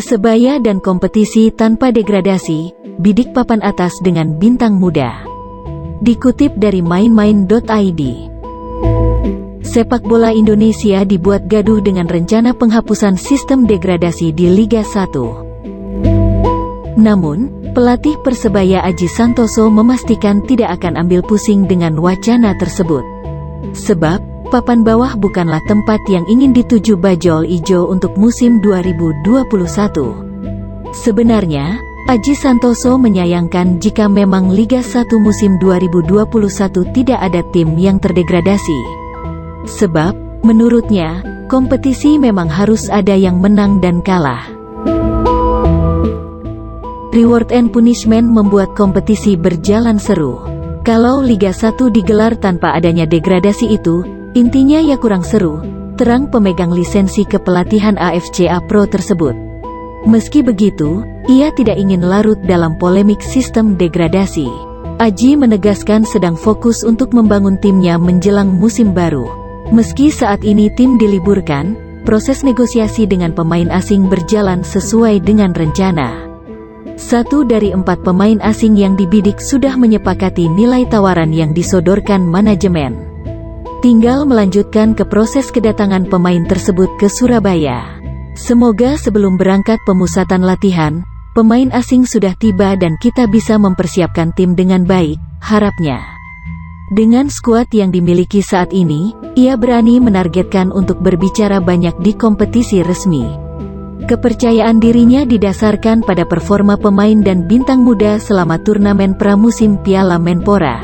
Persebaya dan kompetisi tanpa degradasi, bidik papan atas dengan bintang muda. Dikutip dari mainmain.id. Sepak bola Indonesia dibuat gaduh dengan rencana penghapusan sistem degradasi di Liga 1. Namun, pelatih Persebaya Aji Santoso memastikan tidak akan ambil pusing dengan wacana tersebut. Sebab, papan bawah bukanlah tempat yang ingin dituju Bajul Ijo untuk musim 2021. Sebenarnya, Aji Santoso menyayangkan jika memang Liga 1 musim 2021 tidak ada tim yang terdegradasi. Sebab, menurutnya, kompetisi memang harus ada yang menang dan kalah. Reward and punishment membuat kompetisi berjalan seru. Kalau Liga 1 digelar tanpa adanya degradasi itu, intinya ya kurang seru, terang pemegang lisensi kepelatihan AFCA Pro tersebut. Meski begitu, ia tidak ingin larut dalam polemik sistem degradasi. Aji menegaskan sedang fokus untuk membangun timnya menjelang musim baru. Meski saat ini tim diliburkan, proses negosiasi dengan pemain asing berjalan sesuai dengan rencana. 1 dari 4 pemain asing yang dibidik sudah menyepakati nilai tawaran yang disodorkan manajemen. Tinggal melanjutkan ke proses kedatangan pemain tersebut ke Surabaya. Semoga sebelum berangkat pemusatan latihan, pemain asing sudah tiba dan kita bisa mempersiapkan tim dengan baik, harapnya. Dengan skuad yang dimiliki saat ini, ia berani menargetkan untuk berbicara banyak di kompetisi resmi. Kepercayaan dirinya didasarkan pada performa pemain dan bintang muda selama turnamen pramusim Piala Menpora.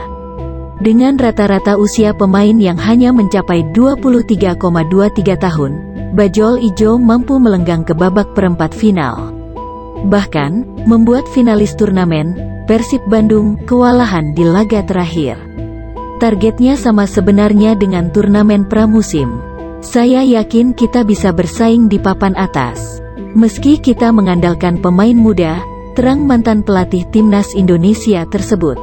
Dengan rata-rata usia pemain yang hanya mencapai 23,23 tahun, Bajul Ijo mampu melenggang ke babak perempat final. Bahkan, membuat finalis turnamen, Persib Bandung, kewalahan di laga terakhir. Targetnya sama sebenarnya dengan turnamen pramusim. Saya yakin kita bisa bersaing di papan atas. Meski kita mengandalkan pemain muda, terang mantan pelatih timnas Indonesia tersebut.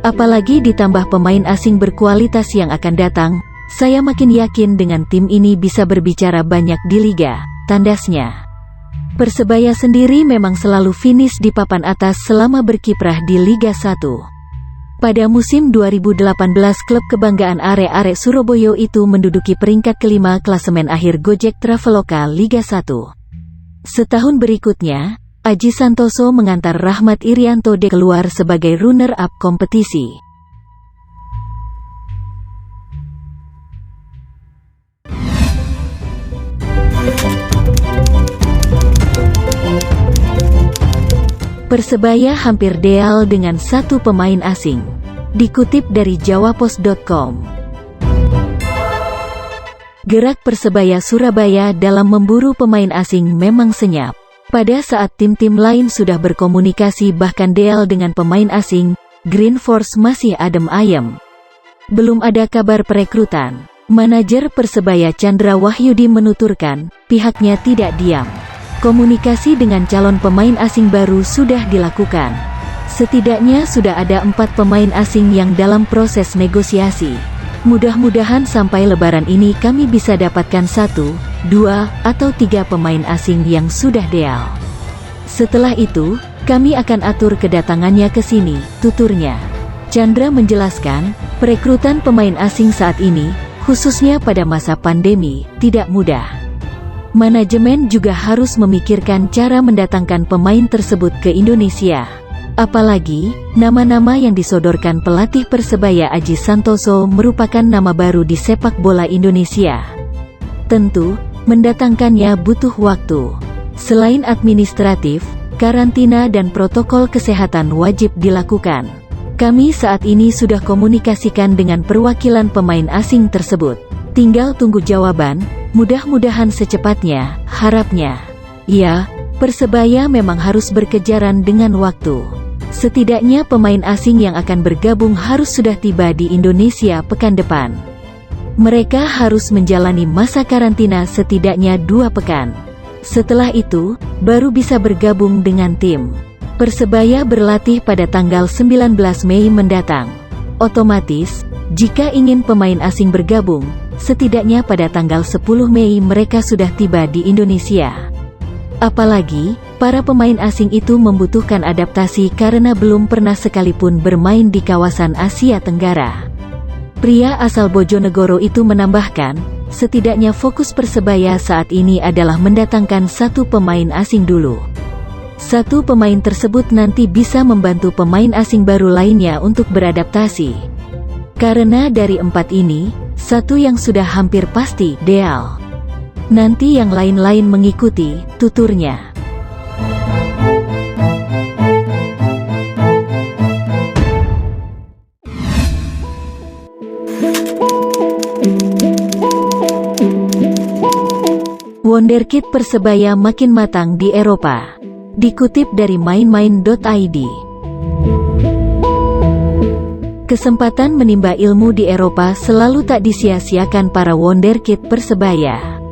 Apalagi ditambah pemain asing berkualitas yang akan datang, saya makin yakin dengan tim ini bisa berbicara banyak di liga, tandasnya. Persebaya sendiri memang selalu finish di papan atas selama berkiprah di Liga 1. Pada musim 2018 klub kebanggaan arek-arek Surabaya itu menduduki peringkat kelima klasemen akhir Gojek Traveloka Liga 1. Setahun berikutnya, Aji Santoso mengantar Rahmat Irianto keluar sebagai runner-up kompetisi. Persebaya hampir deal dengan 1 pemain asing. Dikutip dari jawapos.com. Gerak Persebaya Surabaya dalam memburu pemain asing memang senyap. Pada saat tim-tim lain sudah berkomunikasi bahkan deal dengan pemain asing, Green Force masih adem ayem. Belum ada kabar perekrutan. Manajer Persebaya Chandra Wahyudi menuturkan, pihaknya tidak diam. Komunikasi dengan calon pemain asing baru sudah dilakukan. Setidaknya sudah ada 4 pemain asing yang dalam proses negosiasi. Mudah-mudahan sampai lebaran ini kami bisa dapatkan 1, 2, atau 3 pemain asing yang sudah deal. Setelah itu, kami akan atur kedatangannya ke sini, tuturnya. Chandra menjelaskan, perekrutan pemain asing saat ini, khususnya pada masa pandemi, tidak mudah. Manajemen juga harus memikirkan cara mendatangkan pemain tersebut ke Indonesia. Apalagi, nama-nama yang disodorkan pelatih Persebaya Aji Santoso merupakan nama baru di sepak bola Indonesia. Tentu, mendatangkannya butuh waktu. Selain administratif, karantina dan protokol kesehatan wajib dilakukan. Kami saat ini sudah komunikasikan dengan perwakilan pemain asing tersebut. Tinggal tunggu jawaban, mudah-mudahan secepatnya, harapnya. Ya, Persebaya memang harus berkejaran dengan waktu. Setidaknya pemain asing yang akan bergabung harus sudah tiba di Indonesia pekan depan. Mereka harus menjalani masa karantina setidaknya 2 pekan. Setelah itu, baru bisa bergabung dengan tim. Persebaya berlatih pada tanggal 19 Mei mendatang. Otomatis, jika ingin pemain asing bergabung, setidaknya pada tanggal 10 Mei mereka sudah tiba di Indonesia. Apalagi, para pemain asing itu membutuhkan adaptasi karena belum pernah sekalipun bermain di kawasan Asia Tenggara. Pria asal Bojonegoro itu menambahkan, setidaknya fokus Persebaya saat ini adalah mendatangkan satu pemain asing dulu. Satu pemain tersebut nanti bisa membantu pemain asing baru lainnya untuk beradaptasi. Karena dari 4 ini, satu yang sudah hampir pasti ideal. Nanti yang lain-lain mengikuti, tuturnya. Wonderkid Persebaya makin matang di Eropa. Dikutip dari mainmain.id. Kesempatan menimba ilmu di Eropa selalu tak disia-siakan para wonderkid Persebaya.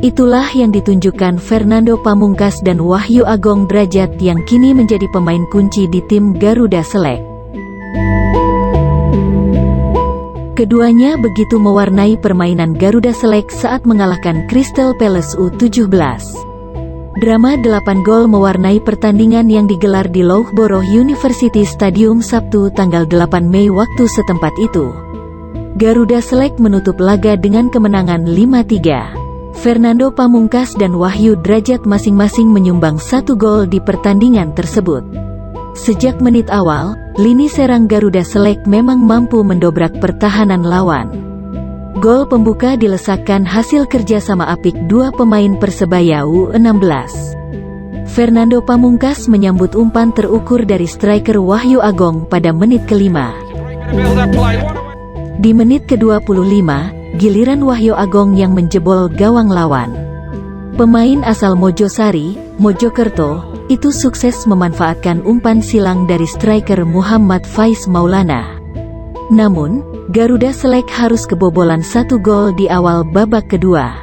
Itulah yang ditunjukkan Fernando Pamungkas dan Wahyu Agung Drajat yang kini menjadi pemain kunci di tim Garuda Select. Keduanya begitu mewarnai permainan Garuda Select saat mengalahkan Crystal Palace U17. Drama 8 gol mewarnai pertandingan yang digelar di Loughborough University Stadium Sabtu tanggal 8 Mei waktu setempat itu. Garuda Select menutup laga dengan kemenangan 5-3. Fernando Pamungkas dan Wahyu Drajat masing-masing menyumbang 1 gol di pertandingan tersebut. Sejak menit awal, lini serang Garuda Select memang mampu mendobrak pertahanan lawan. Gol pembuka dilesakkan hasil kerjasama apik dua pemain Persebaya U16. Fernando Pamungkas menyambut umpan terukur dari striker Wahyu Agung pada menit kelima. Di menit ke-25, giliran Wahyu Agung yang menjebol gawang lawan. Pemain asal Mojosari, Mojokerto, itu sukses memanfaatkan umpan silang dari striker Muhammad Faiz Maulana. Namun, Garuda Select harus kebobolan 1 gol di awal babak kedua.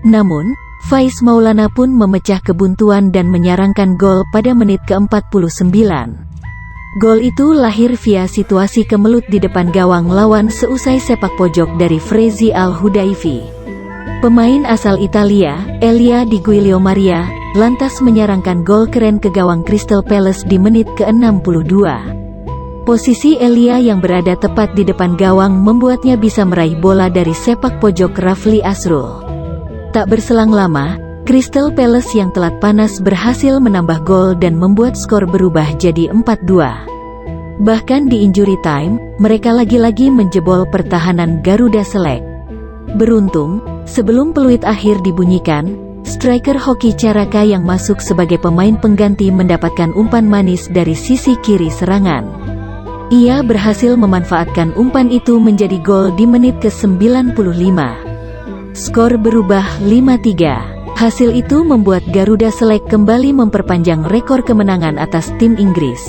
Namun, Faiz Maulana pun memecah kebuntuan dan menyarangkan gol pada menit ke-49. Gol itu lahir via situasi kemelut di depan gawang lawan seusai sepak pojok dari Frezi Al-Hudaifi. Pemain asal Italia, Elia Di Giulio Maria, lantas menyarangkan gol keren ke gawang Crystal Palace di menit ke-62. Posisi Elia yang berada tepat di depan gawang membuatnya bisa meraih bola dari sepak pojok Rafli Asrul. Tak berselang lama, Crystal Palace yang telat panas berhasil menambah gol dan membuat skor berubah jadi 4-2. Bahkan di injury time, mereka lagi-lagi menjebol pertahanan Garuda Select. Beruntung, sebelum peluit akhir dibunyikan, striker Hoki Caraka yang masuk sebagai pemain pengganti mendapatkan umpan manis dari sisi kiri serangan. Ia berhasil memanfaatkan umpan itu menjadi gol di menit ke-95. Skor berubah 5-3. Hasil itu membuat Garuda Select kembali memperpanjang rekor kemenangan atas tim Inggris.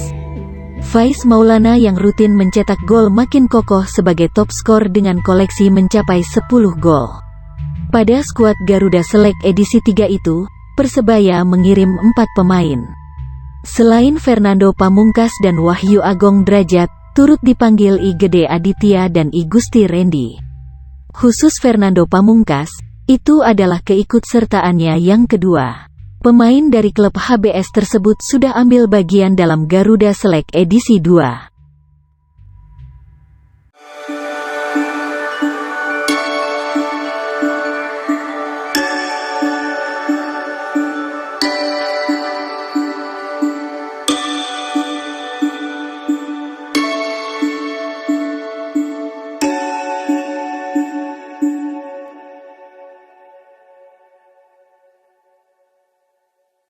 Faiz Maulana yang rutin mencetak gol makin kokoh sebagai top skor dengan koleksi mencapai 10 gol. Pada skuad Garuda Select edisi 3 itu, Persebaya mengirim 4 pemain. Selain Fernando Pamungkas dan Wahyu Agung Drajat, turut dipanggil I Gede Aditya dan I Gusti Randy. Khusus Fernando Pamungkas, itu adalah keikutsertaannya yang kedua. Pemain dari klub HBS tersebut sudah ambil bagian dalam Garuda Select edisi 2.